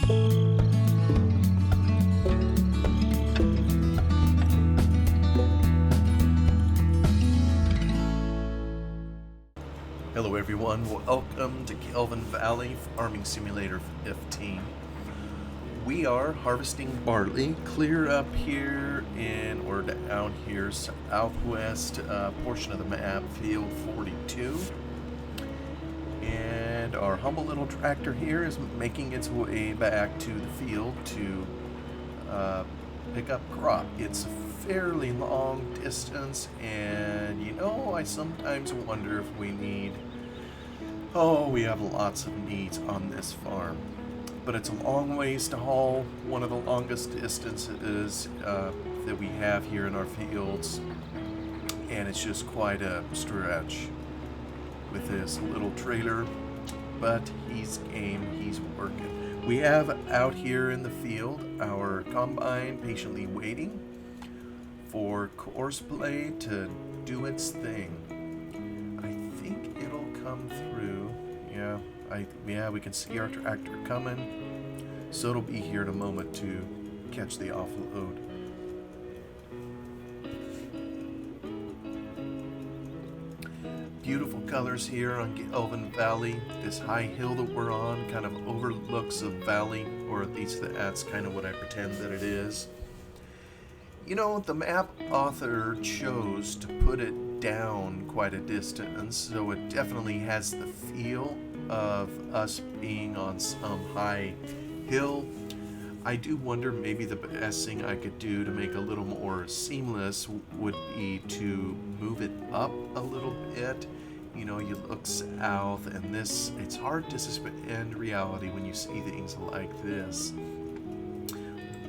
Hello everyone, welcome to Gelvin Valley Farming Simulator 15. We are harvesting barley clear up here or down here, southwest portion of the map, field 42. And our humble little tractor here is making its way back to the field to pick up crop. It's a fairly long distance, and I sometimes wonder if we have lots of needs on this farm. But it's a long ways to haul, one of the longest distances that we have here in our fields, and it's just quite a stretch with this little trailer, but he's game, he's working. We have out here in the field our combine patiently waiting for courseplay to do its thing. I think it'll come through. Yeah, we can see our tractor coming, so it'll be here in a moment to catch the offload. Beautiful colors here on Gelvin Valley. This high hill that we're on kind of overlooks a valley, or at least that's kind of what I pretend that it is. The map author chose to put it down quite a distance, so it definitely has the feel of us being on some high hill. I do wonder, maybe the best thing I could do to make a little more seamless would be to move it up a little bit. You look south, and it's hard to suspend reality when you see things like this.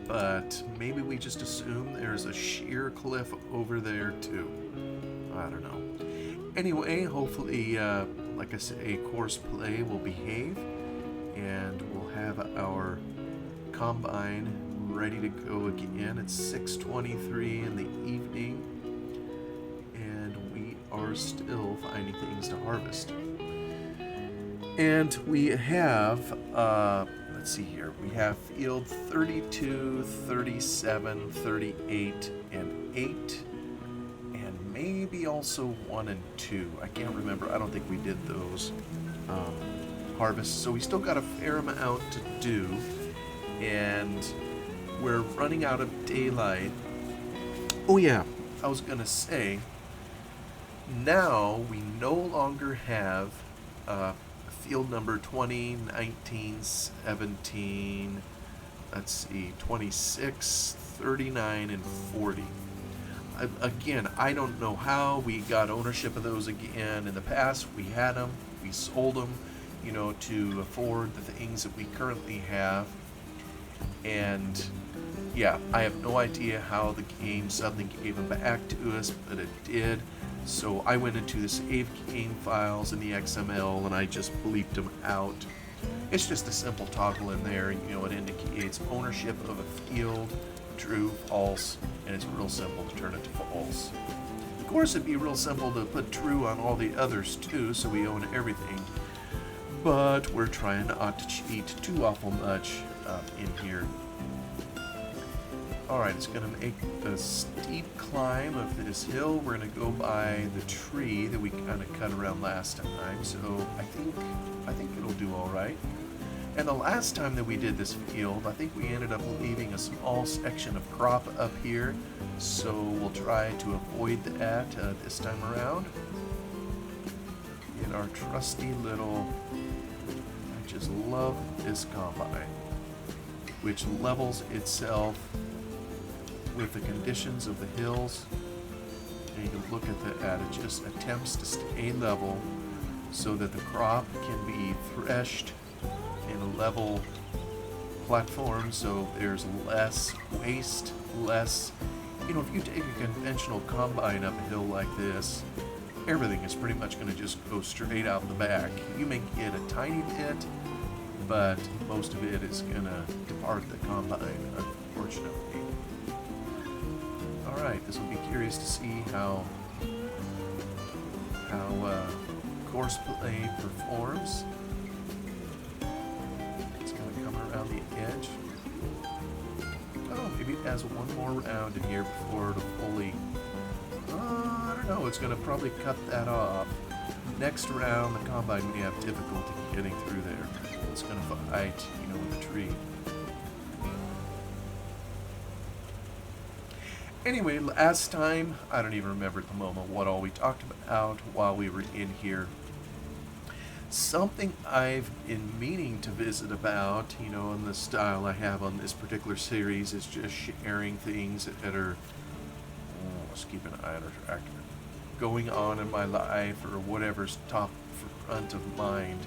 But maybe we just assume there's a sheer cliff over there too. I don't know. Anyway, hopefully, like I say, course play will behave, and we'll have our combine ready to go again. It's 6:23 in the evening, and we are still finding things to harvest. And we have, let's see here, we have field 32, 37, 38, and 8, and maybe also 1 and 2. I can't remember. I don't think we did those harvests, so we still got a fair amount to do, and we're running out of daylight. Oh yeah, I was gonna say, now we no longer have field number 20, 19, 17, let's see, 26, 39, and 40. Again, I don't know how we got ownership of those again. In the past, we had them, we sold them, to afford the things that we currently have. And yeah, I have no idea how the game suddenly gave them back to us, but it did. So I went into the save game files in the XML and I just bleeped them out. It's just a simple toggle in there. It indicates ownership of a field, true, false, and it's real simple to turn it to false. Of course, it'd be real simple to put true on all the others too, so we own everything. But we're trying not to cheat too awful much in here. Alright, it's going to make a steep climb of this hill. We're going to go by the tree that we kind of cut around last time, so I think it'll do alright. And the last time that we did this field, I think we ended up leaving a small section of crop up here, so we'll try to avoid that this time around. In our trusty little, I just love this combine, which levels itself with the conditions of the hills. And you can look at that, it just attempts to stay level so that the crop can be threshed in a level platform, so there's less waste, less, if you take a conventional combine uphill like this, everything is pretty much going to just go straight out the back. You may get a tiny bit, but most of it is going to depart the combine, unfortunately. Alright, this will be curious to see how course play performs. It's going to come around the Maybe it has one more round in here before it'll fully... I don't know. It's going to probably cut that off. Next round, the combine may have difficulty getting through there. It's going to fight, with the tree. Anyway, last time, I don't even remember at the moment what all we talked about while we were in here. Something I've been meaning to visit about, in the style I have on this particular series, is just sharing things that are, let's keep an eye on our tractor, going on in my life or whatever's top front of mind.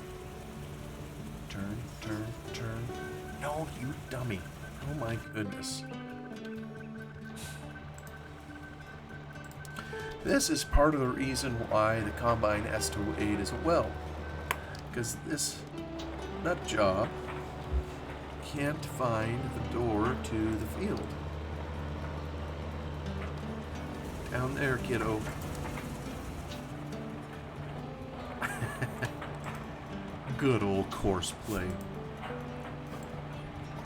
Turn, turn, turn. No, you dummy. Oh my goodness. This is part of the reason why the combine has to wait as well. Because this nut job can't find the door to the field. Down there, kiddo. Good old course play.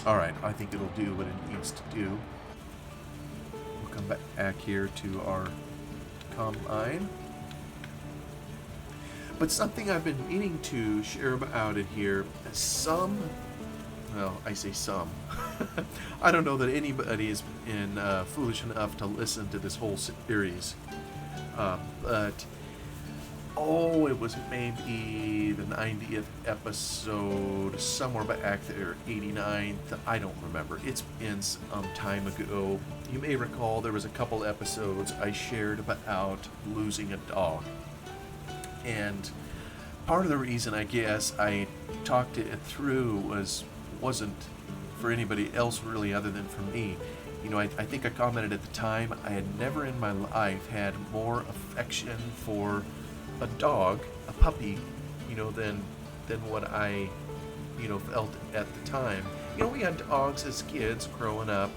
Alright, I think it'll do what it needs to do. We'll come back here to our combine. But something I've been meaning to share about it here, I say some. I don't know that anybody has been foolish enough to listen to this whole series. But it was maybe the 90th episode, somewhere back there, 89th, I don't remember. It's been some time ago. You may recall there was a couple episodes I shared about losing a dog. And part of the reason, I guess, I talked it through wasn't for anybody else really other than for me. I think I commented at the time, I had never in my life had more affection for a dog, a puppy, than what I, felt at the time. We had dogs as kids growing up,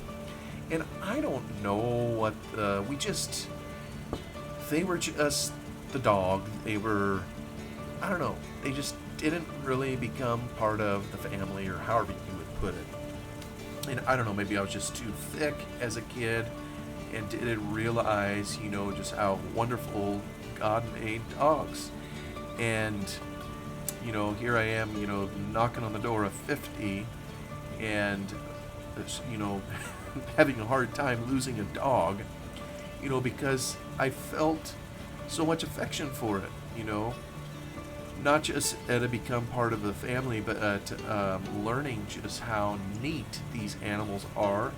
and I don't know what they were just the dog. They were, I don't know, they just didn't really become part of the family, or however you would put it. And I don't know, maybe I was just too thick as a kid and didn't realize, just how wonderful God made dogs. And, here I am, knocking on the door of 50 and, having a hard time losing a dog, because I felt so much affection for it, not just to become part of the family, but learning just how neat these animals are,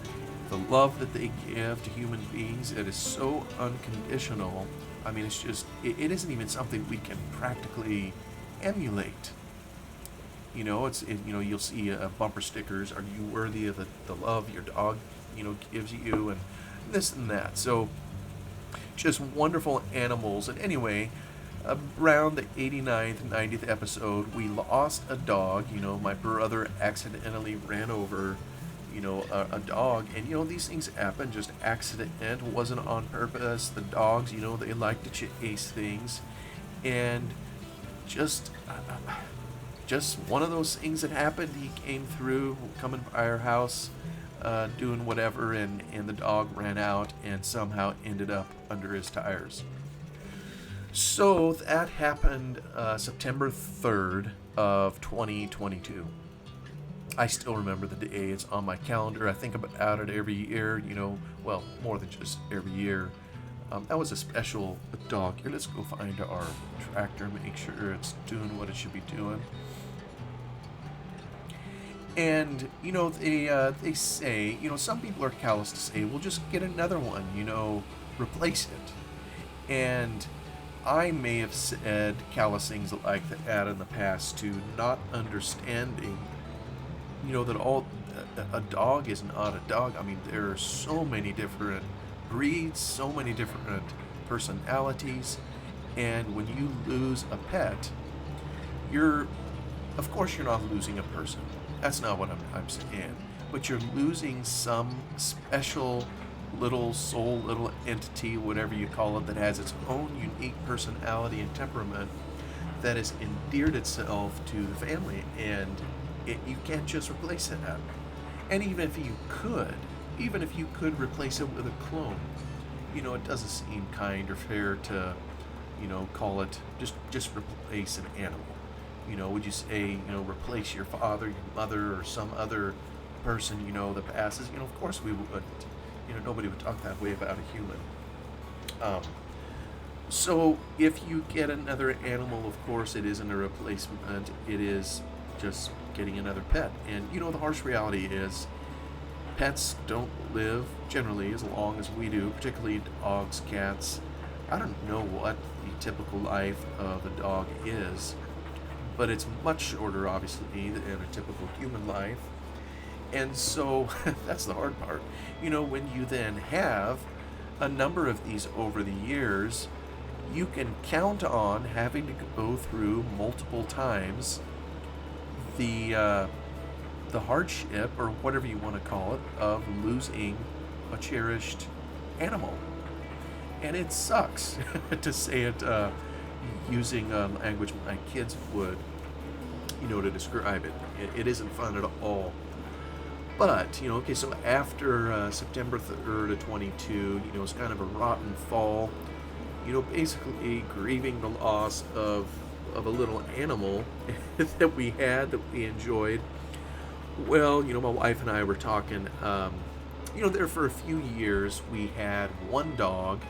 the love that they give to human beings. It is so unconditional. I mean, it's just, it isn't even something we can practically emulate. You'll see bumper stickers, are you worthy of the love your dog, gives you, and this and that. So, just wonderful animals. And anyway, around the 89th, 90th episode, we lost a dog. My brother accidentally ran over, a dog. And, these things happen, just accident. It wasn't on purpose. The dogs, they like to chase things. And just one of those things that happened. He came through, coming by our house, doing whatever, and the dog ran out and somehow ended up under his tires. So that happened September 3rd of 2022. I still remember the day. It's on my calendar. I think about it every year, well, more than just every year. That was a special dog. Here, let's go find our tractor, make sure it's doing what it should be doing. And, they say, some people are callous to say, well, just get another one, replace it. And I may have said callous things like that in the past too, not understanding, that a dog is not a dog. I mean, there are so many different breeds, so many different personalities, and when you lose a pet, of course you're not losing a person. That's not what I'm saying. But you're losing some special little soul, little entity, whatever you call it, that has its own unique personality and temperament that has endeared itself to the family, and you can't just replace that. And even if you could, even if you could replace it with a clone, it doesn't seem kind or fair to, call it just replace an animal. Would you say, replace your father, your mother, or some other person, that passes? Of course we wouldn't. Nobody would talk that way about a human. Um, so if you get another animal, of course, it isn't a replacement. It is just getting another pet. And the harsh reality is pets don't live generally as long as we do, particularly dogs, cats. I don't know what the typical life of a dog is, but it's much shorter, obviously, than a typical human life. And so that's the hard part. When you then have a number of these over the years, you can count on having to go through multiple times the hardship, or whatever you want to call it, of losing a cherished animal. And it sucks to say it using language my kids would, to describe it. It isn't fun at all. But, okay, so after September 3rd of 22, it's kind of a rotten fall. Basically grieving the loss of a little animal that we had, that we enjoyed. Well, my wife and I were talking, there for a few years we had one dog.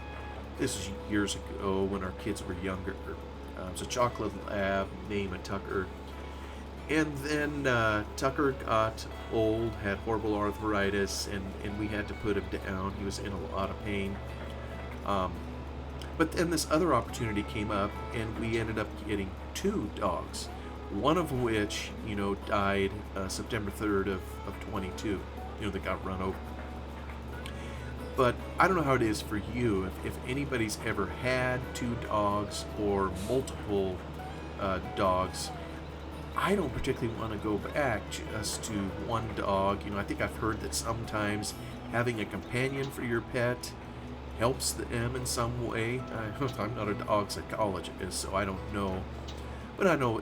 This is years ago when our kids were younger. It was a chocolate lab named Tucker. And then Tucker got old, had horrible arthritis, and we had to put him down. He was in a lot of pain. But then this other opportunity came up, and we ended up getting two dogs. One of which, died September 3rd of 22. That got run over. But I don't know how it is for you. If anybody's ever had two dogs or multiple dogs, I don't particularly want to go back just to one dog. I think I've heard that sometimes having a companion for your pet helps them in some way. I'm not a dog psychologist, so I don't know. But I know,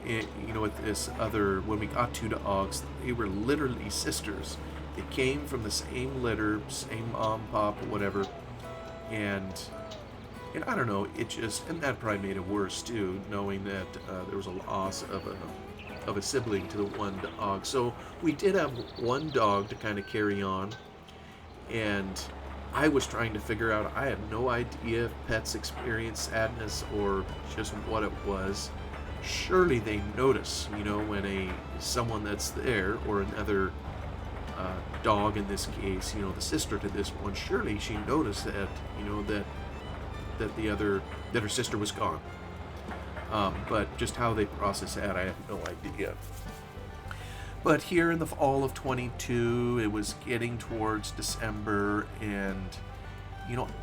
with this other, when we got two dogs, they were literally sisters. They came from the same litter, same mom, pop, or whatever. And I don't know, and that probably made it worse too, knowing that there was a loss of a sibling to the one dog. So we did have one dog to kind of carry on, and I was trying to figure out, I had no idea if pets experience sadness or just what it was. Surely they notice, when someone that's there, or another dog in this case, the sister to this one, surely she noticed that, that her sister was gone. But just how they process that, I have no idea. But here in the fall of 22, it was getting towards December, and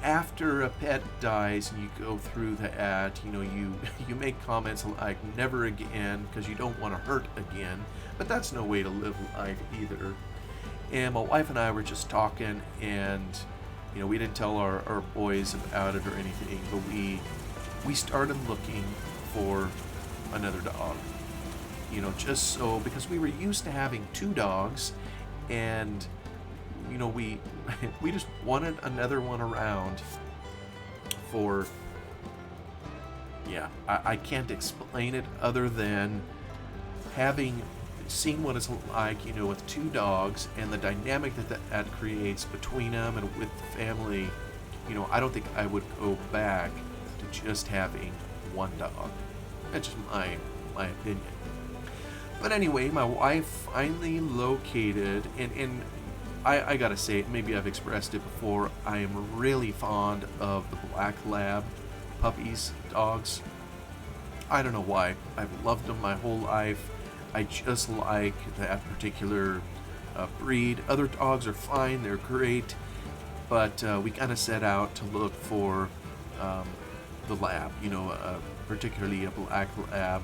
after a pet dies and you go through that, you make comments like never again, because you don't want to hurt again. But that's no way to live life either. And my wife and I were just talking, and we didn't tell our boys about it or anything, but we started looking for another dog. Just so, because we were used to having two dogs, and we just wanted another one around for, I can't explain it other than having seen what it's like, with two dogs and the dynamic that creates between them and with the family. I don't think I would go back to just having one dog. That's just my opinion. But anyway, my wife finally located, and I gotta say, maybe I've expressed it before, I am really fond of the black lab puppies, dogs. I don't know why. I've loved them my whole life. I just like that particular breed. Other dogs are fine, they're great, but we kind of set out to look for the lab, particularly a black lab.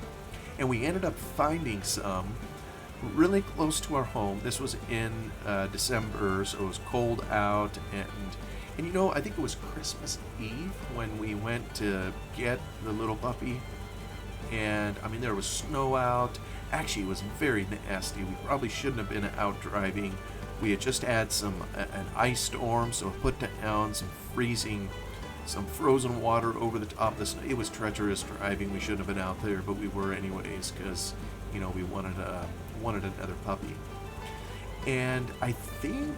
And we ended up finding some really close to our home. This was in December, so it was cold out, and I think it was Christmas Eve when we went to get the little puppy. And there was snow out. Actually, it was very nasty. We probably shouldn't have been out driving, We had just had an ice storm, so put down some frozen water over the top of this. It was treacherous driving. We shouldn't have been out there, but we were anyways because, we wanted another puppy. And I think,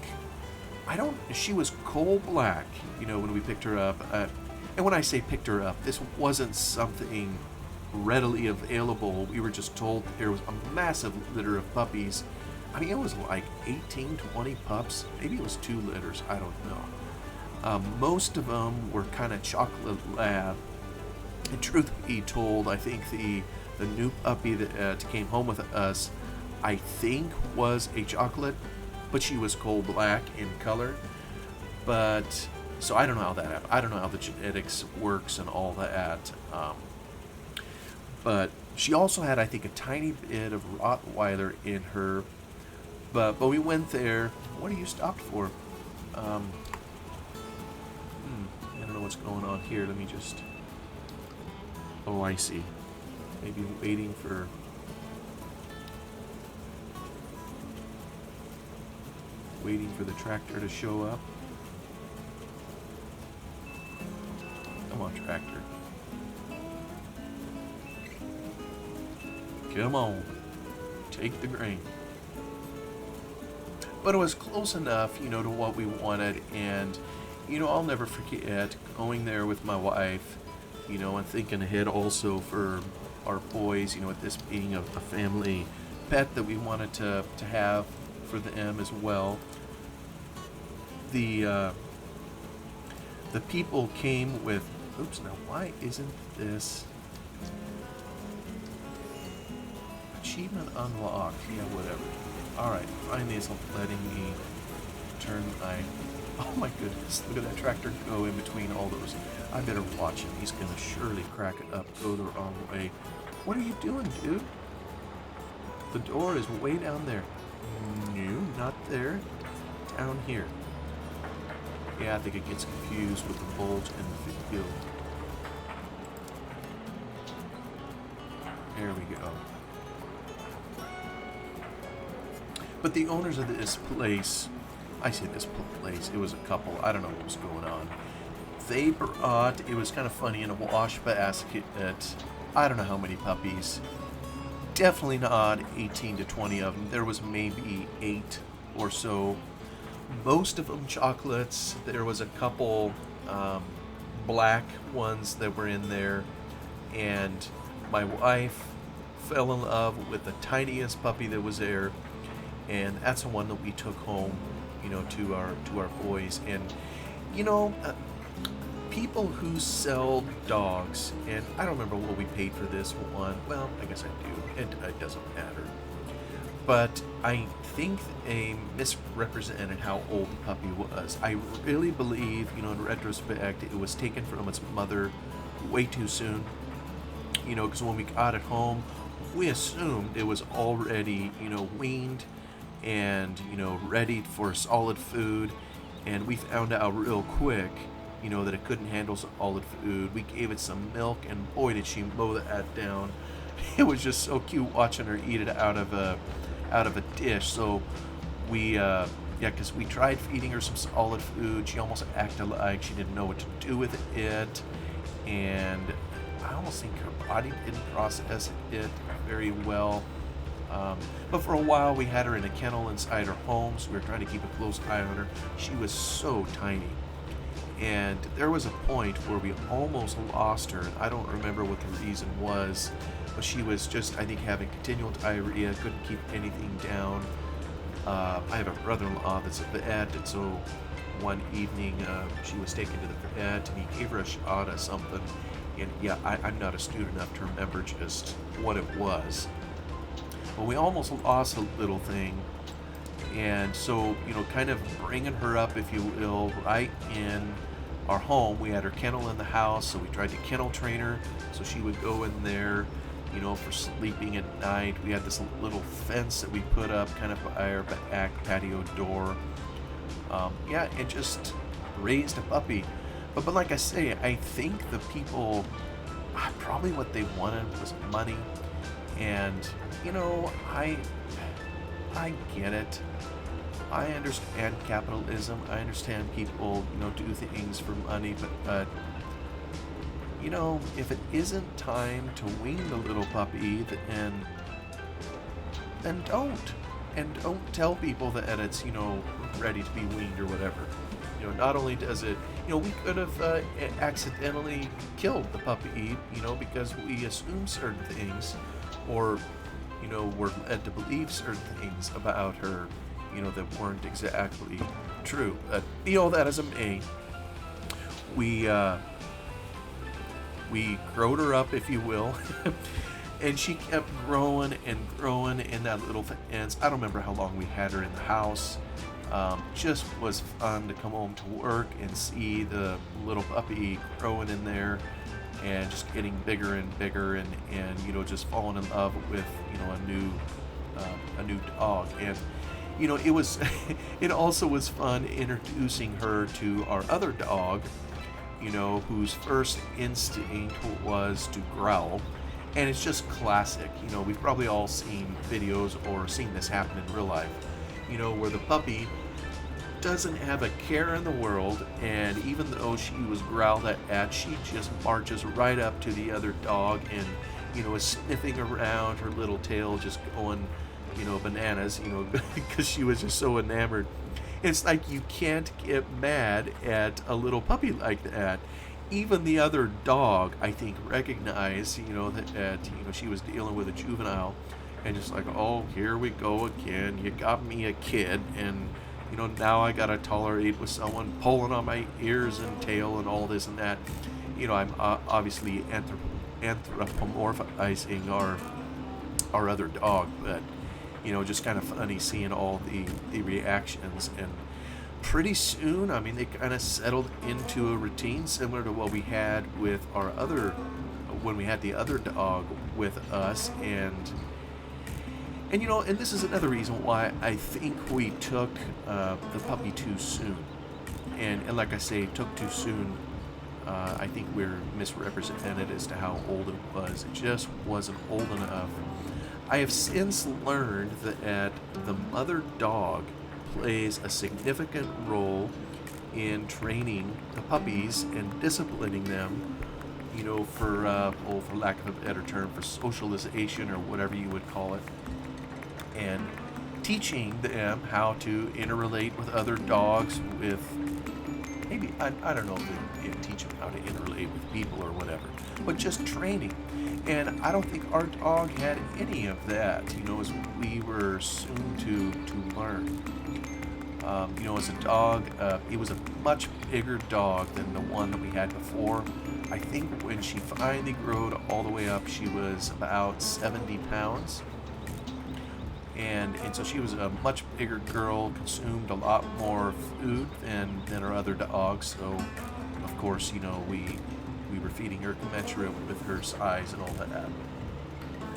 she was coal black, when we picked her up. And when I say picked her up, this wasn't something readily available. We were just told there was a massive litter of puppies. I mean, it was like 18, 20 pups. Maybe it was 2 litters. I don't know. Most of them were kind of chocolate lab. And truth be told, I think the new puppy that came home with us, I think was a chocolate, but she was coal black in color. But so I don't know how that happened. I don't know how the genetics works and all that. But she also had, I think, a tiny bit of Rottweiler in her. But we went there. What are you stopped for? I don't know what's going on here. Let me just. Oh, I see. Maybe waiting for. Waiting for the tractor to show up. Come on, tractor. Come on. Take the grain. But it was close enough, to what we wanted. And, I'll never forget going there with my wife, and thinking ahead also for our boys, with this being a family pet that we wanted to have for them as well. The people came with, oops, now why isn't this achievement unlocked? Yeah, whatever. Alright, finally it's letting me turn my, oh my goodness, look at that tractor go in between all those. I better watch him, he's gonna surely crack it up, go the wrong way. What are you doing, dude? The door is way down there. No, not there. Down here. Yeah, I think it gets confused with the bulge in the field. There we go. But the owners of this place, I say this place, it was a couple, I don't know what was going on. They brought, it was kind of funny, in a wash basket, I don't know how many puppies. Definitely not 18 to 20 of them. There was maybe 8 or so. Most of them chocolates. There was a couple black ones that were in there. And my wife fell in love with the tiniest puppy that was there. And that's the one that we took home, to our boys. And, people who sell dogs, and I don't remember what we paid for this one. Well, I guess I do. It doesn't matter. But I think they misrepresented how old the puppy was. I really believe, in retrospect, it was taken from its mother way too soon. Because when we got it home, we assumed it was already, weaned and, ready for solid food. And we found out real quick, that it couldn't handle solid food. We gave it some milk, and boy, did she mow that down. It was just so cute watching her eat it out of a dish. So we, because we tried feeding her some solid food. She almost acted like she didn't know what to do with it. And I almost think her body didn't process it very well. But for a while, we had her in a kennel inside her home, so we were trying to keep a close eye on her. She was so tiny. And there was a point where we almost lost her, and I don't remember what the reason was, but she was just, I think, having continual diarrhea, couldn't keep anything down. I have a brother-in-law that's a vet, and so one evening she was taken to the vet, and he gave her a shot of something, and yeah, I'm not astute enough to remember just what it was. But we almost lost a little thing. And so, kind of bringing her up, if you will, right in our home. We had her kennel in the house, so we tried to kennel train her so she would go in there, for sleeping at night. We had this little fence that we put up kind of by our back patio door. It just raised a puppy. But like I say, I think the people, probably what they wanted was money. And, I get it. I understand capitalism. I understand people, do things for money, but if it isn't time to wean the little puppy, then don't. And don't tell people that it's, ready to be weaned or whatever. Not only does it, we could have accidentally killed the puppy, because we assume certain things, or, were led to believe certain things about her, that weren't exactly true. Be all that as it may, we growed her up, if you will, and she kept growing and growing in that little fence. I don't remember how long we had her in the house. Just was fun to come home to work and see the little puppy growing in there and just getting bigger and bigger and just falling in love with, a new dog. And, it was, it also was fun introducing her to our other dog, whose first instinct was to growl. And it's just classic. We've probably all seen videos or seen this happen in real life, where the puppy doesn't have a care in the world, and even though she was growled at, she just marches right up to the other dog and, is sniffing around, her little tail just going, bananas, because she was just so enamored. It's like you can't get mad at a little puppy like that. Even the other dog, I think, recognized, that she was dealing with a juvenile, and just like, oh, here we go again. You got me a kid, and now I gotta tolerate with someone pulling on my ears and tail and all this and that. I'm obviously anthropomorphizing our other dog, but just kind of funny seeing all the reactions. And pretty soon, they kind of settled into a routine similar to what we had with when we had the other dog with us. And this is another reason why I think we took the puppy too soon. And like I say, took too soon. I think we're misrepresented as to how old it was. It just wasn't old enough. I have since learned that the mother dog plays a significant role in training the puppies and disciplining them, for lack of a better term, for socialization or whatever you would call it, and teaching them how to interrelate with other dogs, with maybe, I don't know if they teach them how to interrelate with people or whatever, but just training. And I don't think our dog had any of that, as we were soon to learn. As a dog, it was a much bigger dog than the one that we had before. I think when she finally grew all the way up, she was about 70 pounds. And so she was a much bigger girl, consumed a lot more food than our other dogs. So, of course, we were feeding her commensurate with her size and all that.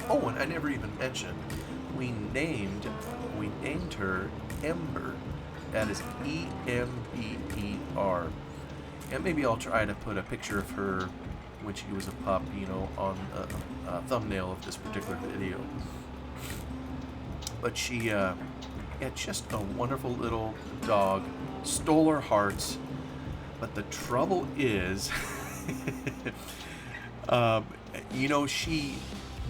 Oh, and I never even mentioned, we named her Ember. That is Ember. And maybe I'll try to put a picture of her when she was a pup, on the thumbnail of this particular video. But she, just a wonderful little dog, stole our hearts. But the trouble is,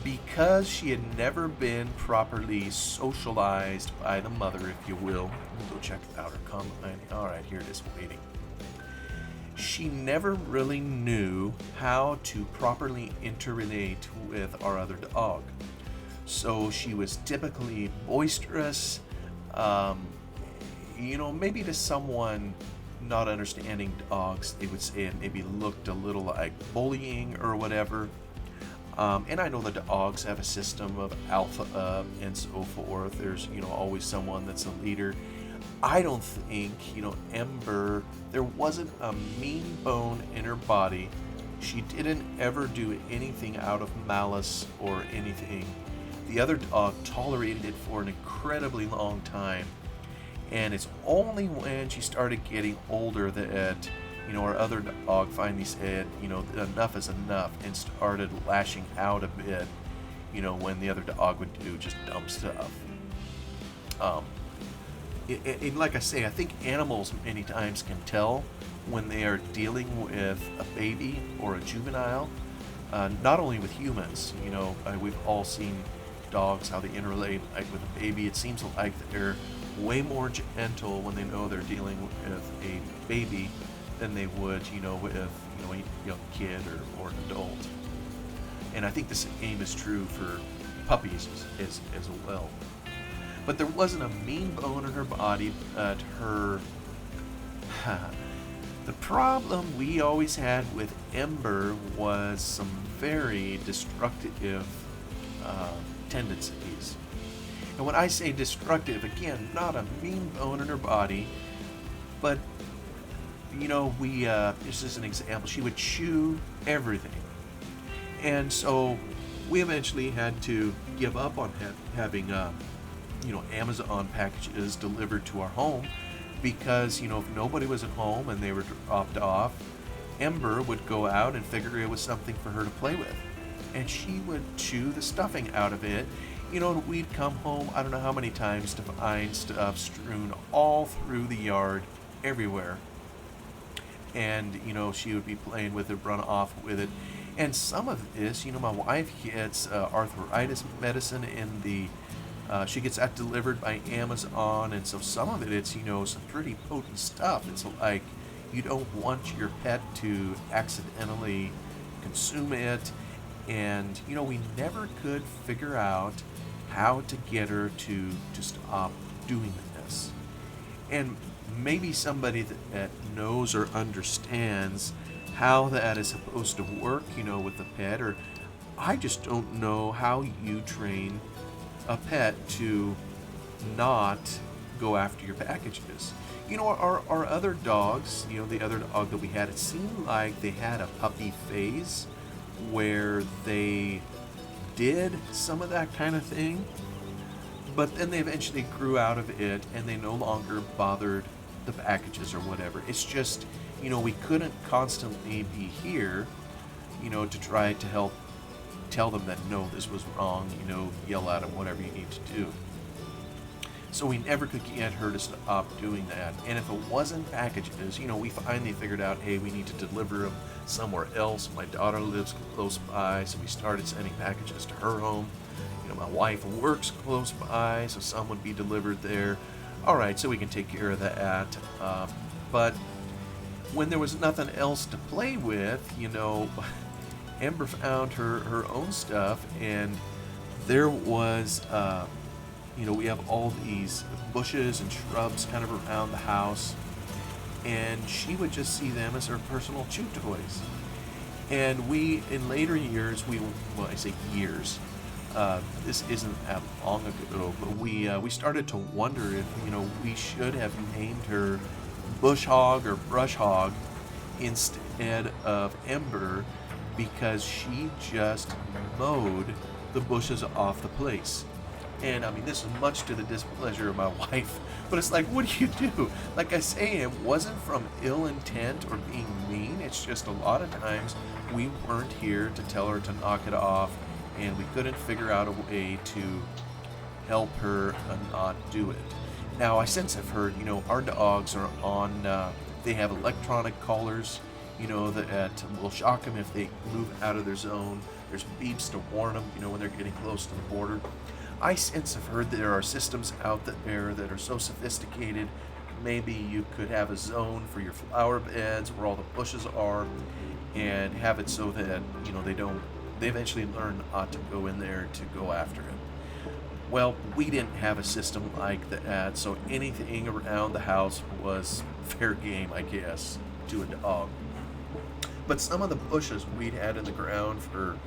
because she had never been properly socialized by the mother, if you will. Let me go check out her comment. All right, here it is, waiting. She never really knew how to properly interrelate with our other dog. So she was typically boisterous, maybe to someone not understanding dogs, they would say it maybe looked a little like bullying or whatever. And I know the dogs have a system of alpha and so forth. There's, always someone that's a leader. I don't think, Ember, there wasn't a mean bone in her body. She didn't ever do anything out of malice or anything. The other dog tolerated it for an incredibly long time. And it's only when she started getting older that, our other dog finally said, enough is enough, and started lashing out a bit, when the other dog would do just dumb stuff. like I say, I think animals many times can tell when they are dealing with a baby or a juvenile. Not only with humans, we've all seen dogs how they interrelate like with a baby. It seems like they're way more gentle when they know they're dealing with a baby than they would, with a young kid or an adult. And I think the same is true for puppies as well. But there wasn't a mean bone in her body, but her... The problem we always had with Ember was some very destructive tendencies. And when I say destructive, again, not a mean bone in her body, but, this is an example, she would chew everything. And so we eventually had to give up on having, Amazon packages delivered to our home because, if nobody was at home and they were dropped off, Ember would go out and figure it was something for her to play with. And she would chew the stuffing out of it. And we'd come home, I don't know how many times, to find stuff strewn all through the yard, everywhere. And, she would be playing with it, run off with it. And some of this, my wife gets arthritis medicine in the... she gets that delivered by Amazon, and so some of it's, some pretty potent stuff. It's like you don't want your pet to accidentally consume it. And, we never could figure out how to get her to stop doing this. And maybe somebody that knows or understands how that is supposed to work, with a pet, or I just don't know how you train a pet to not go after your packages. Our other dogs, the other dog that we had, it seemed like they had a puppy phase where they did some of that kind of thing, but then they eventually grew out of it and they no longer bothered the packages or whatever. It's just, we couldn't constantly be here, to try to help tell them that no, this was wrong, yell at them, whatever you need to do. So we never could get her to stop doing that. And if it wasn't packages, we finally figured out, hey, we need to deliver them somewhere else. My daughter lives close by, so we started sending packages to her home. My wife works close by, so some would be delivered there. All right, so we can take care of that. But when there was nothing else to play with, Ember found her own stuff, and there was, we have all these bushes and shrubs kind of around the house, and she would just see them as her personal chew toys. And we, in later years, I say years, this isn't that long ago, but we started to wonder if, we should have named her Bush Hog or Brush Hog instead of Ember, because she just mowed the bushes off the place. And this is much to the displeasure of my wife, but it's like, what do you do? Like I say, it wasn't from ill intent or being mean. It's just a lot of times we weren't here to tell her to knock it off, and we couldn't figure out a way to help her not do it. Now, I since have heard, our dogs are on, they have electronic collars, that will shock them if they move out of their zone. There's beeps to warn them, when they're getting close to the border. I since have heard there are systems out there that are so sophisticated, maybe you could have a zone for your flower beds where all the bushes are, and have it so that, they eventually learn not to go in there to go after it. Well, we didn't have a system like that, so anything around the house was fair game, I guess, to a dog. But some of the bushes we'd had in the ground for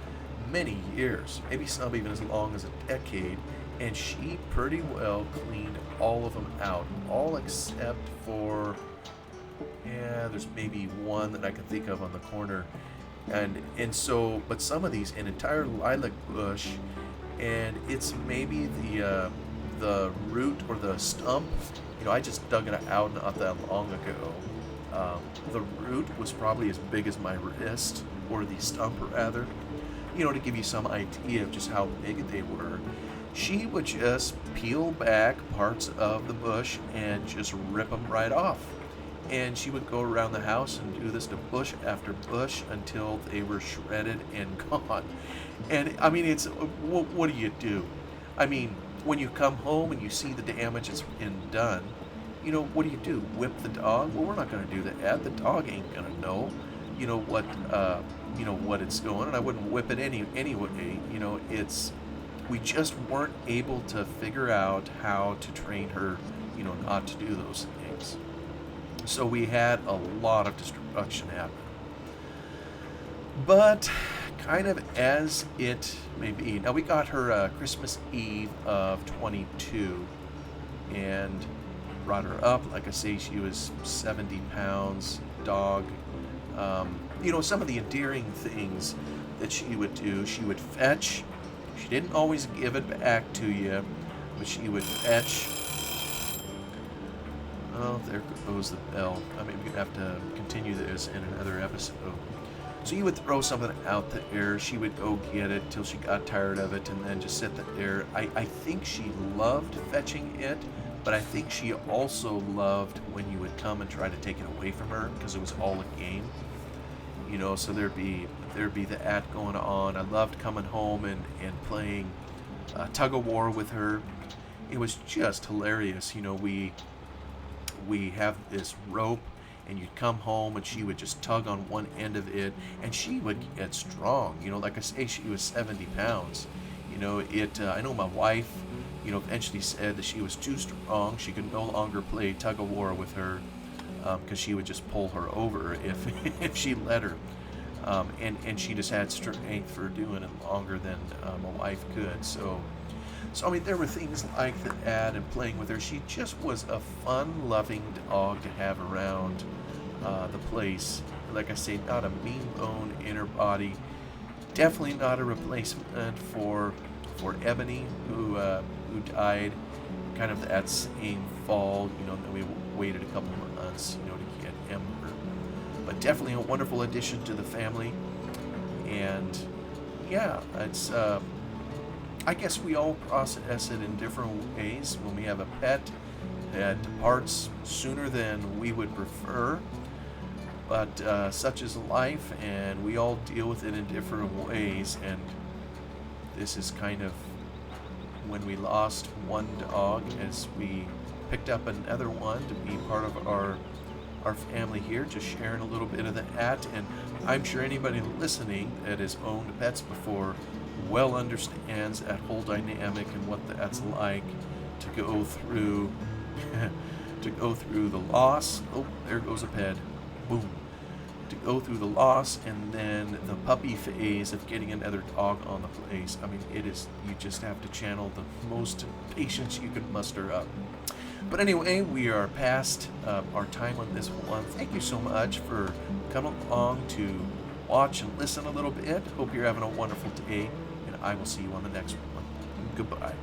many years, maybe some even as long as a decade, and she pretty well cleaned all of them out, all except for, there's maybe one that I can think of on the corner. And so, but some of these, an entire lilac bush, and it's maybe the root or the stump. I just dug it out not that long ago. The root was probably as big as my wrist, or the stump rather, to give you some idea of just how big they were. she would just peel back parts of the bush and just rip them right off. And she would go around the house and do this to bush after bush until they were shredded and gone. And I mean, it's what do you do? I mean, when you come home and you see the damage that's been done, what do? Whip the dog? Well, we're not going to do that. The dog ain't going to know, what, what it's doing, and I wouldn't whip it anyway. We just weren't able to figure out how to train her, not to do those things. So we had a lot of destruction happen. But kind of as it may be. Now we got her Christmas Eve of 22 and brought her up. Like I say, she was 70 pounds, dog. Some of the endearing things that she would do, she would fetch. She didn't always give it back to you, but she would fetch. Oh, there goes the bell. I mean, we're going to have to continue this in another episode. So you would throw something out there, she would go get it till she got tired of it and then just sit there. I think she loved fetching it, but I think she also loved when you would come and try to take it away from her because it was all a game. So there'd be that going on. I loved coming home and playing tug of war with her. It was just hilarious. We have this rope, and you'd come home and she would just tug on one end of it, and she would get strong. Like I say, she was 70 pounds. I know my wife, eventually said that she was too strong. She could no longer play tug of war with her because she would just pull her over if she let her. And she just had strength for doing it longer than my wife could. So I mean, there were things like that, and playing with her. She just was a fun-loving dog to have around the place. Like I say, not a mean bone in her body. Definitely not a replacement for Ebony, who died kind of that same fall. Then we waited a couple of months, to get Ember. But definitely a wonderful addition to the family. And yeah, it's. I guess we all process it in different ways. When we have a pet that departs sooner than we would prefer, but such is life, and we all deal with it in different ways. And this is kind of when we lost one dog, as we picked up another one to be part of our family here, just sharing a little bit of that. And I'm sure anybody listening that has owned pets before well understands that whole dynamic and what that's like to go through the loss. Oh, there goes a pet. Boom. To go through the loss and then the puppy phase of getting another dog on the place. I mean, you just have to channel the most patience you can muster up. But anyway, we are past our time on this one. Thank you so much for coming along to watch and listen a little bit. Hope you're having a wonderful day, and I will see you on the next one. Goodbye.